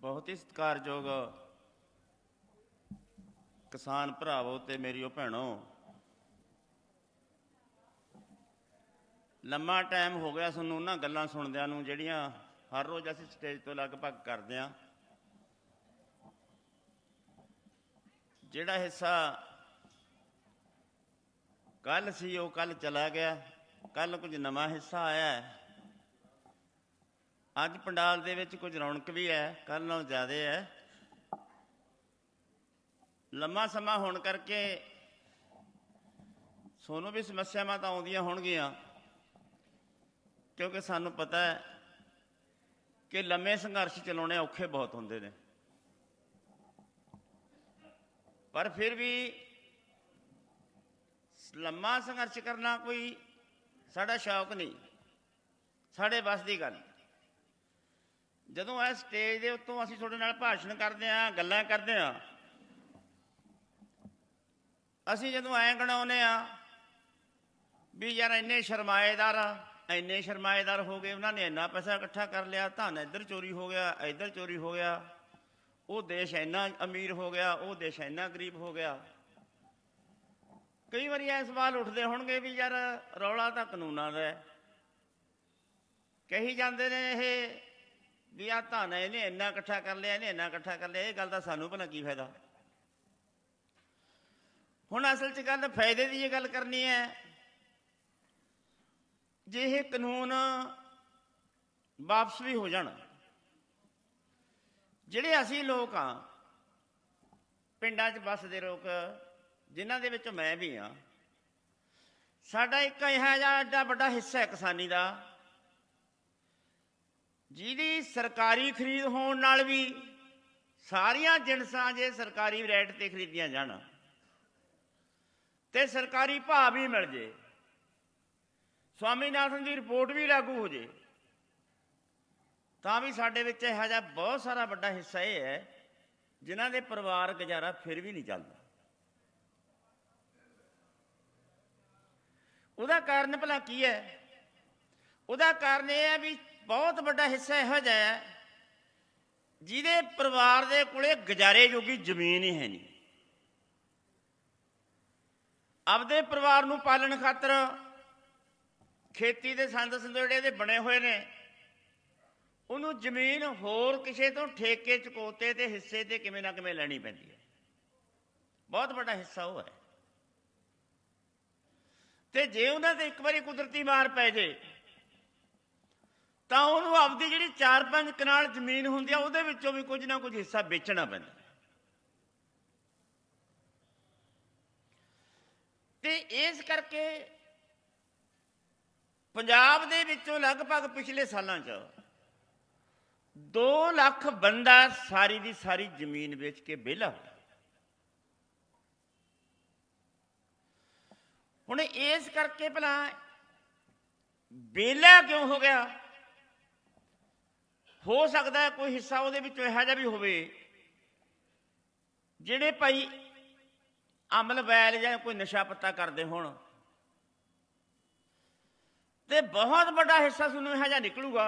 बहुत ही सत्कारयोग किसान भरावो ते मेरियो भैणों, लम्मा टाइम हो गया सूँ उन्होंने गल्लां सुनदियां नूं जिहड़ियां हर रोज़ असीं स्टेज तो लगभग करदे हां। जिहड़ा हिस्सा कल सी वो कल चला गया, कल कुछ नवां हिस्सा आया है। अज पंडाल दे विच कुछ रौनक भी है, कल नालों ज़्यादा है। लम्मा समा होने करके सोनू भी समस्यावां तां आउंदियां होणगियां, क्योंकि सानू पता है कि लम्मे संघर्ष चलाने औखे बहुत होंदे ने, पर फिर भी लम्मा संघर्ष करना कोई साड़ा शौक नहीं, साढ़े बस की गल। जदों इस स्टेज के उत्तों असीं तुहाडे नाल भाषण करते हैं, गल्लां करते हैं, असीं जदों ऐ गिणाउने आ भी यार इन्ने शरमाएदार हो गए, उन्होंने इन्ना पैसा इकट्ठा कर लिया, धन इधर चोरी हो गया, इधर चोरी हो गया, वो देश इन्ना अमीर हो गया, वो देश इन्ना गरीब हो गया। कई बार ये सवाल उठते होणगे भी यार रौला तो कानूनां दा है, कही जाते ने ये भी आ धन इन्हें इन्ना इकट्ठा कर लिया, इन्हें इन्ना इकट्ठा कर लिया, ये गल का सानू भला की फायदा। हुण असल च गल फायदे की गल करनी है, जे ये कानून वापस भी हो जाण, जिहड़े असीं लोग हाँ पिंडां च बसदे लोग, जिन्हां दे विच मैं भी हाँ, साडा एक इहो जिहा एड्डा वड्डा हिस्सा है किसानी दा, जिहदी सरकारी खरीद होण नाल भी सारियां जिणसां जे सरकारी रेट ते खरीदियां जाण ते सरकारी भाव भी मिल जे, स्वामीनाथन की रिपोर्ट भी लागू हो जाए, तां भी साडे विच इहो जिहा बहुत सारा वड्डा हिस्सा ये है जिन्हां दे परिवार गुजारा फिर भी नहीं चलदा। उहदा कारण भला की है? उहदा कारण यह है भी बहुत वड्डा हिस्सा इहो जिहा है जिहदे परिवार दे कोले गुजारे जोगी जमीन ही है नहीं, आपदे परिवार नूं पालण खातर खेती दे संद संदोड़े दे बने हुए ने, उन्होंने जमीन होर किसी तो ठेके चकोते ते हिस्से ते किवें ना किवें लैनी पैंदी है। बहुत बड़ा हिस्सा वो है, ते जे उन्हां ते एक बारी कुदरती मार पै जे तां उहनूं आपदी जिहड़ी 4-5 कनाल जमीन हुंदी आ उहदे विचों भी कुछ ना कुछ हिस्सा बेचना पैंदा। ते इस करके पंजाब दे विचों लगभग पिछले सालां च 2 लाख बंदा सारी दी सारी जमीन बेच के विहला हो। हुण इस करके भला विहला क्यों हो गया? हो सकता है कोई हिस्सा उहदे विचों इहो जिहा भी होवे जिहड़े भाई अमल वैल जां कोई नशा पत्ता करदे होण, ते बहुत बड़ा हिस्सा तुहानूं इहो जिहा निकलूगा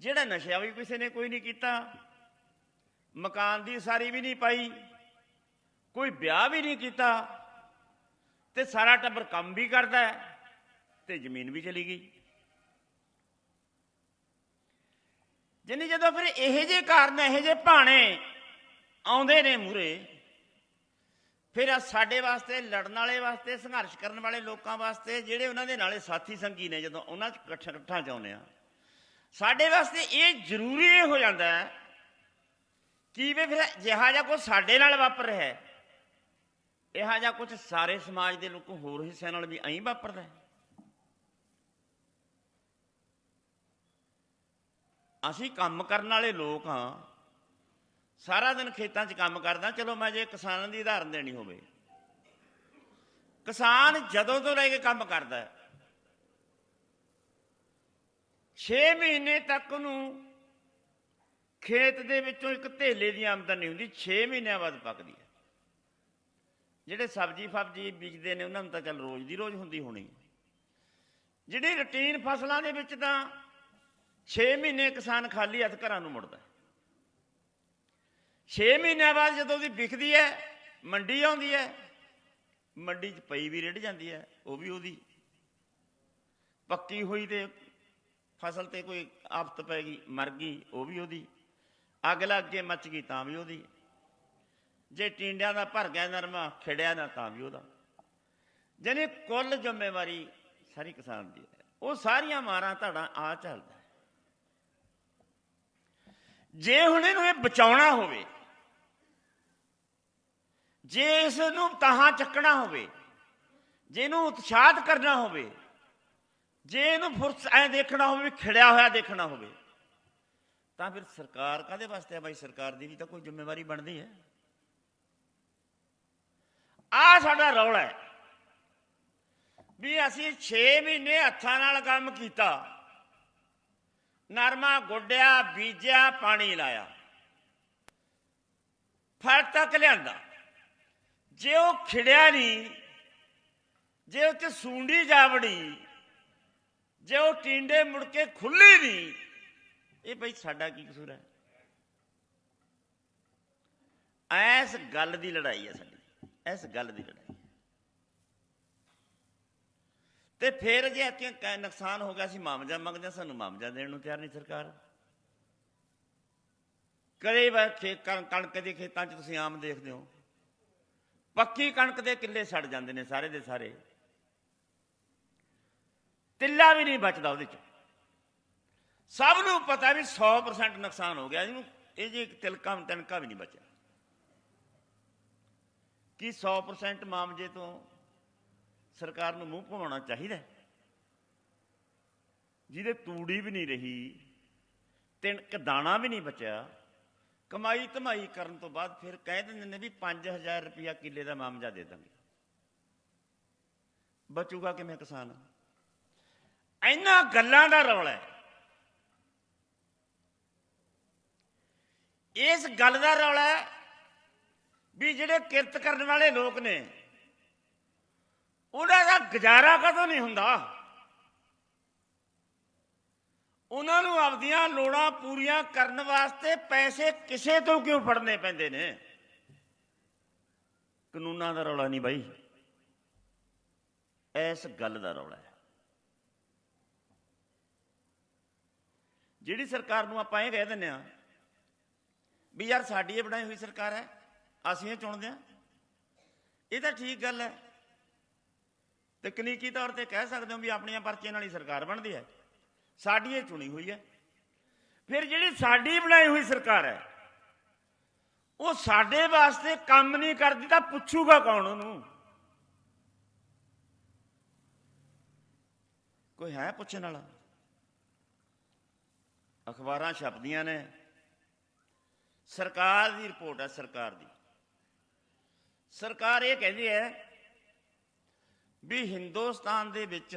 जिहड़ा नशा भी किसी ने कोई नहीं किया, मकान की उसारी भी नहीं पाई, कोई ब्याह भी नहीं किया, ते सारा टब्बर काम भी करता है ते जमीन भी चली गई। जिन्नी जदों फिर इहो ਜਿਹੇ कारण इहो ਜਿਹੇ भाणे आउंदे ने मूहरे, फिर साडे वास्ते लड़न वाले वास्ते संघर्ष करने वाले लोगों वास्ते जिहड़े उन्हां दे नाले साथी संगी ने, जदों उन्हां च इकट्ठा चाहुंदे आ, साडे वास्ते ये जरूरी हो जाता है कि वे फिर जिहा जिहा कुछ साडे नाल वापर रहा है, इहा जिहा कुछ सारे समाज के लोग होर हिस्सों नाल भी ऐं वापरदा है। असीं काम करन वाले लोग हाँ, सारा दिन खेतों च काम करदा। चलो मैं जे किसानां दी उदाहरण देनी होवे, किसान जदों तो लैके काम करदा है 6 महीने तक उन्होंने खेत दे विचों एक धेले की आमदन नहीं हुंदी, 6 महीनों बाद पकदी है। जिहड़े सब्जी फब्जी बीजते हैं उन्होंने तो चल रोज़ की रोज़ हुंदी होनी, जिहड़ी रूटीन फसलों के विच तां 6 महीने किसान खाली हथ घरां नूं मुड़दा। 6 ਮਹੀਨਿਆਂ ਬਾਅਦ ਜਦੋਂ ਉਹਦੀ ਵਿਕਦੀ ਹੈ, ਮੰਡੀ ਆਉਂਦੀ ਹੈ, ਮੰਡੀ 'ਚ ਪਈ ਵੀ ਰਿੜ ਜਾਂਦੀ ਹੈ, ਉਹ ਵੀ ਉਹਦੀ। ਪੱਕੀ ਹੋਈ ਤੇ ਫਸਲ ਤੇ ਕੋਈ ਆਫਤ ਪੈ ਗਈ, ਮਰ ਗਈ, ਉਹ ਵੀ ਉਹਦੀ। ਅੱਗ ਲੱਗ ਕੇ ਮੱਚ ਗਈ ਤਾਂ ਵੀ ਉਹਦੀ। ਜੇ ਟਿੰਡਿਆਂ ਦਾ ਭਰ ਗਿਆ ਨਰਮਾ, ਖਿੜਿਆ ਨਾ ਤਾਂ ਵੀ ਉਹਦਾ। ਜਾਣੀ ਕੁੱਲ ਜ਼ਿੰਮੇਵਾਰੀ ਸਾਰੀ ਕਿਸਾਨ ਦੀ ਹੈ। ਉਹ ਸਾਰੀਆਂ ਮਾਰਾਂ ਧਾੜਾਂ ਆ ਚੱਲਦਾ। ਜੇ ਹੁਣ ਇਹਨੂੰ ਇਹ ਬਚਾਉਣਾ ਹੋਵੇ, ਜੇ ਇਸ ਨੂੰ ਤਾਹਾਂ ਚੱਕਣਾ ਹੋਵੇ, ਜੇ ਇਹਨੂੰ ਉਤਸ਼ਾਹਤ ਕਰਨਾ ਹੋਵੇ, ਜੇ ਇਹਨੂੰ ਫੁਰਸ ਐ ਦੇਖਣਾ ਹੋਵੇ ਵੀ ਖਿੜਿਆ ਹੋਇਆ ਦੇਖਣਾ ਹੋਵੇ, ਤਾਂ ਫਿਰ ਸਰਕਾਰ ਕਾਹਦੇ ਵਾਸਤੇ ਹੈ ਬਾਈ? ਸਰਕਾਰ ਦੀ ਵੀ ਤਾਂ ਕੋਈ ਜ਼ਿੰਮੇਵਾਰੀ ਬਣਦੀ ਹੈ। ਆਹ ਸਾਡਾ ਰੌਲਾ ਹੈ ਵੀ ਅਸੀਂ 6 ਮਹੀਨੇ ਹੱਥਾਂ ਨਾਲ ਕੰਮ ਕੀਤਾ, ਨਰਮਾ ਗੋਡਿਆ, ਬੀਜਿਆ, ਪਾਣੀ ਲਾਇਆ, ਫਲ ਤੱਕ ਲਿਆਂਦਾ। ਜੇ ਉਹ ਖਿੜਿਆ ਨਹੀਂ, ਜੇ ਉਹ 'ਚ ਸੁੰਡੀ ਜਾ ਵੜੀ, ਜੇ ਉਹ ਟਿੰਡੇ ਮੁੜ ਕੇ ਖੁੱਲੀ ਨਹੀਂ, ਇਹ ਬਈ ਸਾਡਾ ਕੀ ਕਸੂਰ ਹੈ? ਇਸ ਗੱਲ ਦੀ ਲੜਾਈ ਹੈ ਸਾਡੀ, ਇਸ ਗੱਲ ਦੀ ਲੜਾਈ। ਤੇ ਫਿਰ ਜੇ ਇੱਥੇ ਨੁਕਸਾਨ ਹੋ ਗਿਆ, ਅਸੀਂ ਮੁਆਵਜ਼ਾ ਮੰਗਦੇ ਹਾਂ, ਸਾਨੂੰ ਮੁਆਵਜ਼ਾ ਦੇਣ ਨੂੰ ਤਿਆਰ ਨਹੀਂ ਸਰਕਾਰ। ਕਦੇ ਕਣਕ ਦੇ ਖੇਤਾਂ 'ਚ ਤੁਸੀਂ ਆਮ ਦੇਖਦੇ ਹੋ, ਪੱਕੀ ਕਣਕ ਦੇ ਕਿੱਲੇ ਸੜ ਜਾਂਦੇ ਨੇ ਸਾਰੇ ਦੇ ਸਾਰੇ, ਤਿੱਲਾ ਵੀ ਨਹੀਂ ਬਚਦਾ ਉਹਦੇ 'ਚ। ਸਭ ਨੂੰ ਪਤਾ ਵੀ 100% ਨੁਕਸਾਨ ਹੋ ਗਿਆ, ਇਹਨੂੰ ਇਹ ਜੇ ਤਿਲਕਾ ਤਿਣਕਾ ਵੀ ਨਹੀਂ ਬਚਿਆ। ਕੀ 100% ਮੁਆਵਜ਼ੇ ਤੋਂ ਸਰਕਾਰ ਨੂੰ ਮੂੰਹ ਘੁਮਾਉਣਾ ਚਾਹੀਦਾ? ਜਿਹਦੇ ਤੂੜੀ ਵੀ ਨਹੀਂ ਰਹੀ, ਤਿਣਕ ਦਾਣਾ ਵੀ ਨਹੀਂ ਬਚਿਆ, ਕਮਾਈ ਧਮਾਈ ਕਰਨ ਤੋਂ ਬਾਅਦ ਫਿਰ ਕਹਿ ਦਿੰਦੇ ਨੇ ਵੀ 5000 ਰੁਪਇਆ ਕਿੱਲੇ ਦਾ ਮੁਆਵਜ਼ਾ ਦੇ ਦਾਂਗੇ। ਬਚੂਗਾ ਕਿਵੇਂ ਕਿਸਾਨ? ਇਹਨਾਂ ਗੱਲਾਂ ਦਾ ਰੌਲਾ ਹੈ। ਇਸ ਗੱਲ ਦਾ ਰੌਲਾ ਹੈ ਵੀ ਜਿਹੜੇ ਕਿਰਤ ਕਰਨ ਵਾਲੇ ਲੋਕ ਨੇ, ਉਹਨਾਂ ਦਾ ਗੁਜ਼ਾਰਾ ਕਦੋਂ ਨਹੀਂ ਹੁੰਦਾ। ਉਹਨਾਂ ਨੂੰ ਆਪਦੀਆਂ ਲੋੜਾਂ ਪੂਰੀਆਂ ਕਰਨ ਵਾਸਤੇ ਪੈਸੇ ਕਿਸੇ ਤੋਂ ਕਿਉਂ ਫੜਨੇ ਪੈਂਦੇ ਨੇ? ਕਾਨੂੰਨਾਂ ਦਾ ਰੌਲਾ ਨਹੀਂ ਬਾਈ, ਇਸ ਗੱਲ ਦਾ ਰੌਲਾ ਹੈ। ਜਿਹੜੀ ਸਰਕਾਰ ਨੂੰ ਆਪਾਂ ਇਹ ਕਹਿ ਦਿੰਦੇ ਹਾਂ ਵੀ ਯਾਰ ਸਾਡੀ ਇਹ ਬਣਾਈ ਹੋਈ ਸਰਕਾਰ ਹੈ, ਅਸੀਂ ਇਹ ਚੁਣਦੇ ਹਾਂ, ਇਹ ਤਾਂ ਠੀਕ ਗੱਲ ਹੈ। ਤਕਨੀਕੀ ਤੌਰ ਤੇ ਕਹਿ ਸਕਦੇ ਹੋ ਵੀ ਆਪਣੀਆਂ ਪਰਚੀਆਂ ਨਾਲ ਹੀ ਸਰਕਾਰ ਬਣਦੀ ਹੈ, ਸਾਡੀ ਇਹ ਚੁਣੀ ਹੋਈ ਹੈ। ਫਿਰ ਜਿਹੜੀ ਸਾਡੀ ਬਣਾਈ ਹੋਈ ਸਰਕਾਰ ਹੈ, ਉਹ ਸਾਡੇ ਵਾਸਤੇ ਕੰਮ ਨਹੀਂ ਕਰਦੀ ਤਾਂ ਪੁੱਛੂਗਾ ਕੌਣ ਉਹਨੂੰ? ਕੋਈ ਹੈ ਪੁੱਛਣ ਵਾਲਾ? ਅਖਬਾਰਾਂ ਛਪਦੀਆਂ ਨੇ, ਸਰਕਾਰ ਦੀ ਰਿਪੋਰਟ ਹੈ, ਸਰਕਾਰ ਦੀ। ਸਰਕਾਰ ਇਹ ਕਹਿੰਦੀ ਹੈ ਵੀ ਹਿੰਦੁਸਤਾਨ ਦੇ ਵਿੱਚ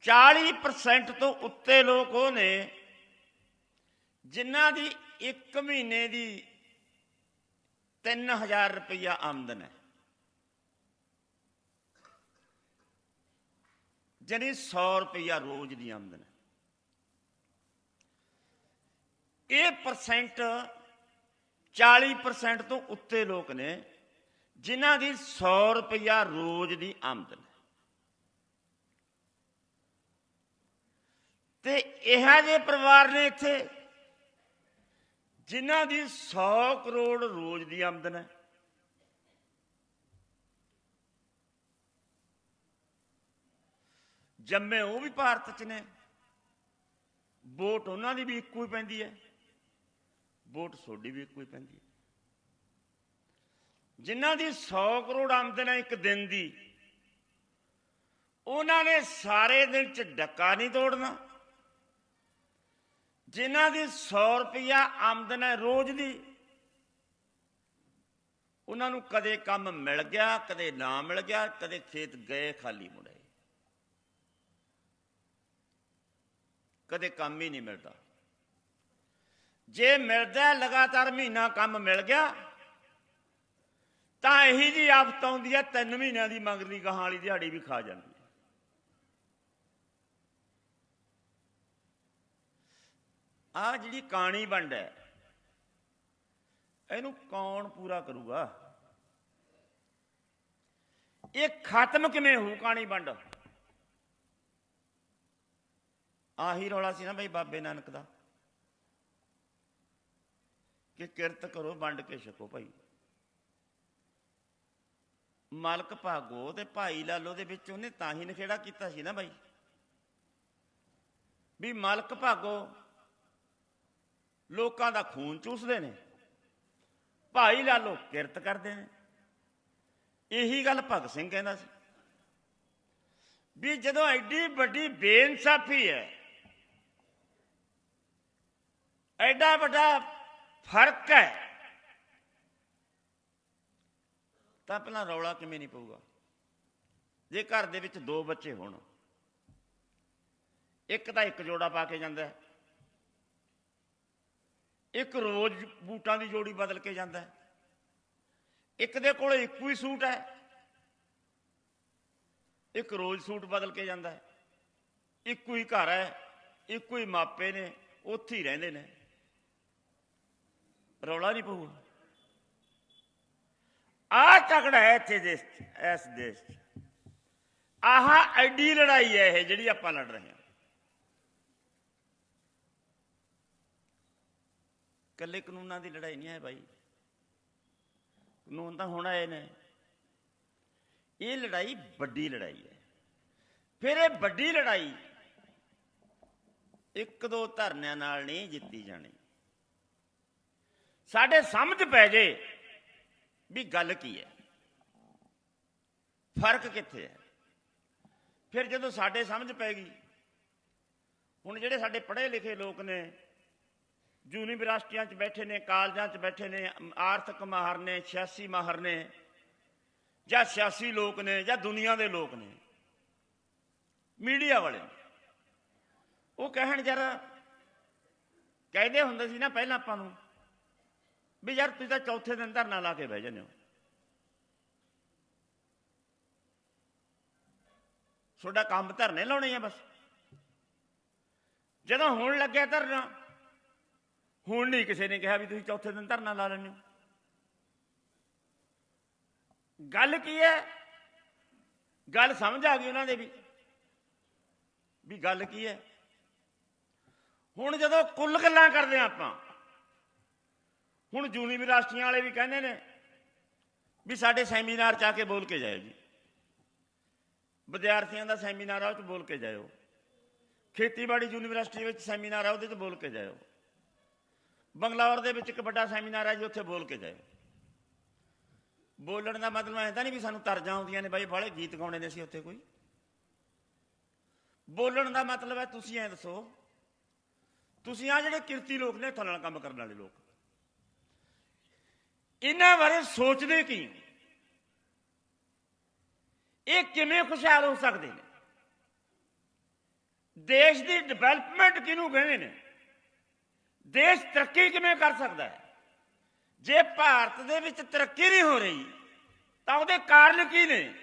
40% ਤੋਂ ਉੱਤੇ ਲੋਕ ਉਹ ਨੇ ਜਿਨ੍ਹਾਂ ਦੀ 1 ਮਹੀਨੇ ਦੀ 3000 ਰੁਪਇਆ ਆਮਦਨ ਹੈ, ਜਾਨੀ 100 ਰੁਪਇਆ ਰੋਜ਼ ਦੀ ਆਮਦਨ ਹੈ। ਇਹ ਪਰਸੈਂਟ 40% ਤੋਂ ਉੱਤੇ ਲੋਕ ਨੇ ਜਿਨ੍ਹਾਂ ਦੀ 100 ਰੁਪਇਆ ਰੋਜ਼ ਦੀ ਆਮਦਨ ਹੈ। ਤੇ ਇਹੋ ਜਿਹੇ ਪਰਿਵਾਰ ਨੇ ਇੱਥੇ ਜਿਨ੍ਹਾਂ ਦੀ 100 ਕਰੋੜ ਰੋਜ਼ ਦੀ ਆਮਦਨ ਹੈ। ਜੰਮੇ ਉਹ ਵੀ ਭਾਰਤ 'ਚ ਨੇ, ਵੋਟ ਉਹਨਾਂ ਦੀ ਵੀ ਇੱਕੋ ਹੀ ਪੈਂਦੀ ਹੈ, ਵੋਟ ਤੁਹਾਡੀ ਵੀ ਇੱਕੋ ਹੀ ਪੈਂਦੀ ਹੈ। ਜਿਨ੍ਹਾਂ ਦੀ 100 ਕਰੋੜ ਆਮਦਨ ਹੈ ਇੱਕ ਦਿਨ ਦੀ, ਉਹਨਾਂ ਨੇ ਸਾਰੇ ਦਿਨ 'ਚ ਡੱਕਾ ਨਹੀਂ ਤੋੜਨਾ। ਜਿਨ੍ਹਾਂ ਦੀ 100 ਰੁਪਇਆ ਆਮਦਨ ਹੈ ਰੋਜ਼ ਦੀ, ਉਹਨਾਂ ਨੂੰ ਕਦੇ ਕੰਮ ਮਿਲ ਗਿਆ, ਕਦੇ ਨਾ ਮਿਲ ਗਿਆ, ਕਦੇ ਖੇਤ ਗਏ ਖਾਲੀ ਮੁੜੇ, ਕਦੇ ਕੰਮ ਹੀ ਨਹੀਂ ਮਿਲਦਾ। ਜੇ ਮਿਲਦਾ ਲਗਾਤਾਰ ਮਹੀਨਾ ਕੰਮ ਮਿਲ ਗਿਆ ਤਾਂ ਇਹੀ ਜੀ ਆਫਤ ਆਉਂਦੀ ਹੈ, 3 ਮਹੀਨਿਆਂ ਦੀ ਮੰਗਲੀ ਗਾਹਾਂ ਵਾਲੀ ਦਿਹਾੜੀ ਵੀ ਖਾ ਜਾਂਦੀ ਹੈ। ਆਹ ਜਿਹੜੀ ਕਾਣੀ ਵੰਡ ਹੈ, ਇਹਨੂੰ ਕੌਣ ਪੂਰਾ ਕਰੂਗਾ? ਇਹ ਖਤਮ ਕਿਵੇਂ ਹੋਊ ਕਹਾਣੀ ਵੰਡ? ਆਹੀ ਰੌਲਾ ਸੀ ਨਾ ਬਈ ਬਾਬੇ ਨਾਨਕ ਦਾ, ਕਿ ਕਿਰਤ ਕਰੋ ਵੰਡ ਕੇ ਛਕੋ ਭਾਈ। ਮਾਲਕ ਭਾਗੋ ਤੇ ਭਾਈ ਲਾਲੋ ਦੇ ਵਿੱਚ ਉਹਨੇ ਤਾਂ ਹੀ ਨਖੇੜਾ ਕੀਤਾ ਸੀ ਨਾ ਬਾਈ, ਵੀ ਮਾਲਕ ਭਾਗੋ ਲੋਕਾਂ ਦਾ ਖੂਨ ਚੂਸਦੇ ਨੇ, ਭਾਈ ਲਾਲੋ ਕਿਰਤ ਕਰਦੇ ਨੇ। ਇਹੀ ਗੱਲ ਭਗਤ ਸਿੰਘ ਕਹਿੰਦਾ ਸੀ ਵੀ ਜਦੋਂ ਐਡੀ ਵੱਡੀ ਬੇਇਨਸਾਫੀ ਹੈ, ਐਡਾ ਵੱਡਾ ਫਰਕ ਹੈ, ਤਾਂ ਪਹਿਲਾਂ ਰੌਲਾ ਕਿਵੇਂ ਨਹੀਂ ਪਊਗਾ? ਜੇ ਘਰ ਦੇ ਵਿੱਚ 2 ਬੱਚੇ ਹੋਣ, ਇੱਕ ਤਾਂ ਇੱਕ ਜੋੜਾ ਪਾ ਕੇ ਜਾਂਦਾ, ਇੱਕ ਰੋਜ਼ ਬੂਟਾਂ ਦੀ ਜੋੜੀ ਬਦਲ ਕੇ ਜਾਂਦਾ, ਇੱਕ ਦੇ ਕੋਲ ਇੱਕੋ ਹੀ ਸੂਟ ਹੈ, ਇੱਕ ਰੋਜ਼ ਸੂਟ ਬਦਲ ਕੇ ਜਾਂਦਾ, ਇੱਕੋ ਹੀ ਘਰ ਹੈ, ਇੱਕੋ ਹੀ ਮਾਪੇ ਨੇ, ਉੱਥੇ ਹੀ ਰਹਿੰਦੇ ਨੇ, ਰੌਲਾ ਨਹੀਂ ਪਊਗਾ? ਆਹ ਝਗੜਾ ਹੈ ਇੱਥੇ ਦੇਸ਼ 'ਚ, ਇਸ ਦੇਸ਼ 'ਚ। ਆਹ ਐਡੀ ਲੜਾਈ ਹੈ ਇਹ ਜਿਹੜੀ ਆਪਾਂ ਲੜ ਰਹੇ ਹਾਂ। ਇਕੱਲੇ ਕਾਨੂੰਨਾਂ ਦੀ ਲੜਾਈ ਨਹੀਂ ਹੈ ਭਾਈ, ਕਾਨੂੰਨ ਤਾਂ ਹੁਣ ਆਏ ਨੇ। ਇਹ ਲੜਾਈ ਵੱਡੀ ਲੜਾਈ ਹੈ। ਫਿਰ ਇਹ ਵੱਡੀ ਲੜਾਈ 1-2 ਧਰਨਿਆਂ ਨਾਲ ਨਹੀਂ ਜਿੱਤੀ ਜਾਣੀ। ਸਾਡੇ ਸਮਝ ਪੈ ਜੇ ਵੀ ਗੱਲ ਕੀ ਹੈ, ਫਰਕ ਕਿੱਥੇ ਹੈ। ਫਿਰ ਜਦੋਂ ਸਾਡੇ ਸਮਝ ਪੈ ਗਈ, ਹੁਣ ਜਿਹੜੇ ਸਾਡੇ ਪੜ੍ਹੇ ਲਿਖੇ ਲੋਕ ਨੇ, ਯੂਨੀਵਰਸਿਟੀਆਂ 'ਚ ਬੈਠੇ ਨੇ, ਕਾਲਜਾਂ 'ਚ ਬੈਠੇ ਨੇ, ਆਰਥਿਕ ਮਾਹਰ ਨੇ, ਸਿਆਸੀ ਮਾਹਰ ਨੇ, ਜਾਂ ਸਿਆਸੀ ਲੋਕ ਨੇ, ਜਾਂ ਦੁਨੀਆ ਦੇ ਲੋਕ ਨੇ, ਮੀਡੀਆ ਵਾਲੇ, ਉਹ ਕਹਿਣ ਯਾਰ, ਕਹਿੰਦੇ ਹੁੰਦੇ ਸੀ ਨਾ ਪਹਿਲਾਂ ਆਪਾਂ ਨੂੰ ਵੀ ਯਾਰ ਤੁਸੀਂ ਤਾਂ ਚੌਥੇ ਦਿਨ ਧਰਨਾ ਲਾ ਕੇ ਬਹਿ ਜਾਂਦੇ ਹੋ, ਤੁਹਾਡਾ ਕੰਮ ਧਰਨੇ ਲਾਉਣੇ ਆ ਬਸ। ਜਦੋਂ ਹੁਣ ਲੱਗਿਆ ਧਰਨਾ, ਹੁਣ ਨਹੀਂ ਕਿਸੇ ਨੇ ਕਿਹਾ ਵੀ ਤੁਸੀਂ ਚੌਥੇ ਦਿਨ ਧਰਨਾ ਲਾ ਲੈਂਦੇ ਹੋ। ਗੱਲ ਕੀ ਹੈ? ਗੱਲ ਸਮਝ ਆ ਗਈ ਉਹਨਾਂ ਦੇ ਵੀ ਗੱਲ ਕੀ ਹੈ। ਹੁਣ ਜਦੋਂ ਕੁੱਲ ਗੱਲਾਂ ਕਰਦੇ ਹਾਂ ਆਪਾਂ, ਹੁਣ ਯੂਨੀਵਰਸਿਟੀਆਂ ਵਾਲੇ ਵੀ ਕਹਿੰਦੇ ਨੇ ਵੀ ਸਾਡੇ ਸੈਮੀਨਾਰ 'ਚ ਆ ਕੇ ਬੋਲ ਕੇ ਜਾਇਓ ਜੀ, ਵਿਦਿਆਰਥੀਆਂ ਦਾ ਸੈਮੀਨਾਰ ਆ ਉਹ 'ਚ ਬੋਲ ਕੇ ਜਾਇਓ, ਖੇਤੀਬਾੜੀ ਯੂਨੀਵਰਸਿਟੀ ਵਿੱਚ ਸੈਮੀਨਾਰ ਆ ਉਹਦੇ 'ਚ ਬੋਲ ਕੇ ਜਾਇਓ, ਬੰਗਲੌਰ ਦੇ ਵਿੱਚ ਇੱਕ ਵੱਡਾ ਸੈਮੀਨਾਰ ਹੈ ਜੀ ਉੱਥੇ ਬੋਲ ਕੇ ਜਾਇਓ। ਬੋਲਣ ਦਾ ਮਤਲਬ ਐਂ ਤਾਂ ਨਹੀਂ ਵੀ ਸਾਨੂੰ ਤਰਜਾਂ ਆਉਂਦੀਆਂ ਨੇ ਬਾਈ ਬਾਹਲੇ ਗੀਤ ਗਾਉਣੇ ਨੇ ਅਸੀਂ ਉੱਥੇ ਕੋਈ। ਬੋਲਣ ਦਾ ਮਤਲਬ ਹੈ ਤੁਸੀਂ ਐਂ ਦੱਸੋ, ਤੁਸੀਂ ਆ ਜਿਹੜੇ ਕਿਰਤੀ ਲੋਕ ਨੇ, ਹੱਥਾਂ ਨਾਲ ਕੰਮ ਕਰਨ ਵਾਲੇ ਲੋਕ, ਇਹਨਾਂ ਬਾਰੇ ਸੋਚਦੇ ਕੀ? ਇਹ ਕਿਵੇਂ ਖੁਸ਼ਹਾਲ ਹੋ ਸਕਦੇ ਨੇ? ਦੇਸ਼ ਦੀ ਡਿਵੈਲਪਮੈਂਟ ਕਿਹਨੂੰ ਕਹਿੰਦੇ ਨੇ? ਦੇਸ਼ ਤਰੱਕੀ ਕਿਵੇਂ ਕਰ ਸਕਦਾ ਹੈ? ਜੇ ਭਾਰਤ ਦੇ ਵਿੱਚ ਤਰੱਕੀ ਨਹੀਂ ਹੋ ਰਹੀ ਤਾਂ ਉਹਦੇ ਕਾਰਨ ਕੀ ਨੇ?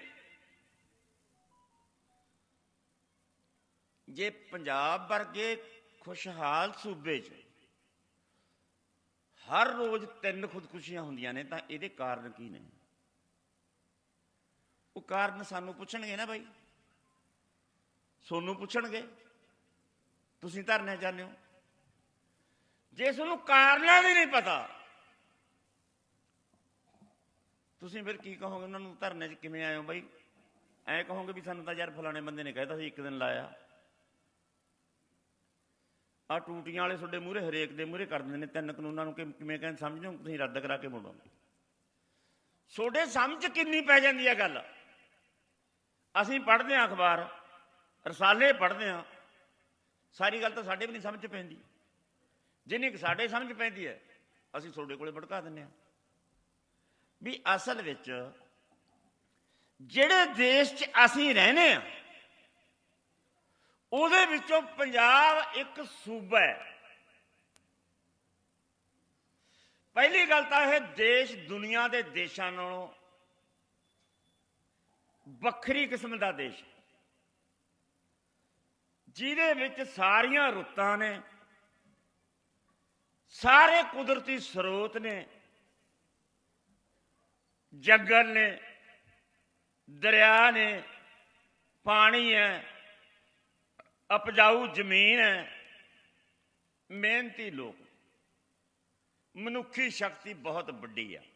ਜੇ ਪੰਜਾਬ ਵਰਗੇ ਖੁਸ਼ਹਾਲ ਸੂਬੇ 'ਚ ਹਰ ਰੋਜ਼ 3 ਖੁਦਕੁਸ਼ੀਆਂ ਹੁੰਦੀਆਂ ਨੇ ਤਾਂ ਇਹਦੇ ਕਾਰਨ ਕੀ ਨੇ? ਉਹ ਕਾਰਨ ਸਾਨੂੰ ਪੁੱਛਣਗੇ ਨਾ ਬਾਈ, ਤੁਹਾਨੂੰ ਪੁੱਛਣਗੇ, ਤੁਸੀਂ ਧਰਨੇ ਜਾਂਦੇ ਹੋ। ਜੇ ਤੁਹਾਨੂੰ ਕਾਰਨਾਂ ਦੀ ਨਹੀਂ ਪਤਾ, ਤੁਸੀਂ ਫਿਰ ਕੀ ਕਹੋਗੇ ਉਹਨਾਂ ਨੂੰ? ਧਰਨੇ 'ਚ ਕਿਵੇਂ ਆਏ ਹੋ ਬਾਈ? ਐਂ ਕਹੋਗੇ ਵੀ ਸਾਨੂੰ ਤਾਂ ਯਾਰ ਫਲਾਣੇ ਬੰਦੇ ਨੇ ਕਹਿਤਾ ਸੀ 1 ਦਿਨ ਲਾਇਆ। ਆਹ ਟੂਟੀਆਂ ਵਾਲੇ ਤੁਹਾਡੇ ਮੂਹਰੇ ਹਰੇਕ ਦੇ ਮੂਹਰੇ ਕਰ ਦਿੰਦੇ ਨੇ 3 ਕਾਨੂੰਨਾਂ ਨੂੰ, ਕਿਵੇਂ ਕਹਿੰਦੇ ਸਮਝਦੇ ਹੋ ਤੁਸੀਂ? ਰੱਦ ਕਰਾ ਕੇ ਮੋੜੋਗੇ। ਤੁਹਾਡੇ ਸਮਝ ਕਿੰਨੀ ਪੈ ਜਾਂਦੀ ਹੈ ਗੱਲ। ਅਸੀਂ ਪੜ੍ਹਦੇ ਹਾਂ ਅਖਬਾਰ, ਰਸਾਲੇ ਪੜ੍ਹਦੇ ਹਾਂ, ਸਾਰੀ ਗੱਲ ਤਾਂ ਸਾਡੇ ਵੀ ਨਹੀਂ ਸਮਝ ਪੈਂਦੀ। ਜਿੰਨੀ ਕੁ ਸਾਡੇ ਸਮਝ ਪੈਂਦੀ ਹੈ ਅਸੀਂ ਤੁਹਾਡੇ ਕੋਲੇ ਭੜਕਾ ਦਿੰਦੇ ਹਾਂ। ਵੀ ਅਸਲ ਵਿੱਚ ਜਿਹੜੇ ਦੇਸ਼ 'ਚ ਅਸੀਂ ਰਹਿੰਦੇ ਹਾਂ ਉਹਦੇ ਵਿੱਚੋਂ ਪੰਜਾਬ ਇੱਕ ਸੂਬਾ ਹੈ। ਪਹਿਲੀ ਗੱਲ ਤਾਂ ਇਹ ਦੇਸ਼ ਦੁਨੀਆ ਦੇ ਦੇਸ਼ਾਂ ਨਾਲੋਂ ਵੱਖਰੀ ਕਿਸਮ ਦਾ ਦੇਸ਼, ਜਿਹਦੇ ਵਿੱਚ ਸਾਰੀਆਂ ਰੁੱਤਾਂ ਨੇ, ਸਾਰੇ ਕੁਦਰਤੀ ਸਰੋਤ ਨੇ, जंगल ने, दरिया ने, पानी है, उपजाऊ जमीन है, मेहनती लोग, मनुखी शक्ति बहुत वड्डी है।